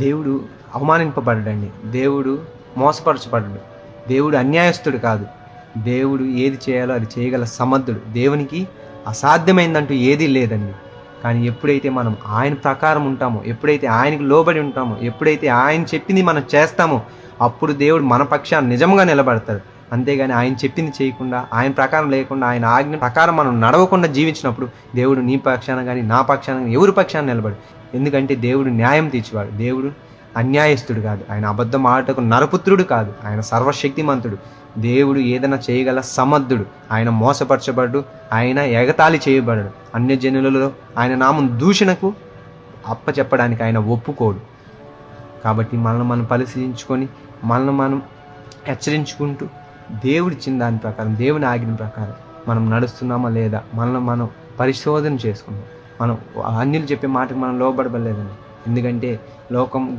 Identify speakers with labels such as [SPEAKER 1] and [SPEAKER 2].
[SPEAKER 1] దేవుడు అవమానింపబడడండి. దేవుడు మోసపరచబడడు. దేవుడు అన్యాయస్తుడు కాదు. దేవుడు ఏది చేయాలో అది చేయగల సమర్థుడు. దేవునికి అసాధ్యమైందంటూ ఏదీ లేదండి. కానీ ఎప్పుడైతే మనం ఆయన ప్రకారం ఉంటామో, ఎప్పుడైతే ఆయనకు లోబడి ఉంటామో, ఎప్పుడైతే ఆయన చెప్పింది మనం చేస్తామో, అప్పుడు దేవుడు మన పక్షాన నిజంగా నిలబడతాడు. అంతేగాని ఆయన చెప్పింది చేయకుండా, ఆయన ప్రకారం లేకుండా, ఆయన ఆజ్ఞ ప్రకారం మనం నడవకుండా జీవించినప్పుడు దేవుడు నీ పక్షాన కానీ, నా పక్షాన కానీ, ఎవరి పక్షాన నిలబడు. ఎందుకంటే దేవుడు న్యాయం తీర్చేవాడు. దేవుడు అన్యాయస్తుడు కాదు. ఆయన అబద్ధం ఆడటకు నరపుత్రుడు కాదు. ఆయన సర్వశక్తిమంతుడు. దేవుడు ఏదైనా చేయగల సమర్థుడు. ఆయన మోసపరచబడు. ఆయన ఎగతాళి చేయబడడు. అన్యజనులలో ఆయన నామం దూషణకు అప్పచెప్పడానికి ఆయన ఒప్పుకోడు. కాబట్టి మనల్ని మనం పరిశీలించుకొని, మనల్ని మనం హెచ్చరించుకుంటూ, దేవుడిచ్చిన దాని ప్రకారం, దేవుని ఆజ్ఞ ప్రకారం మనం నడుస్తున్నామా లేదా, మనల్ని మనం పరిశోధన చేసుకుందాం. మనం అన్యులు చెప్పే మాటకు మనం లోబడలేదండి. ఎందుకంటే లోకం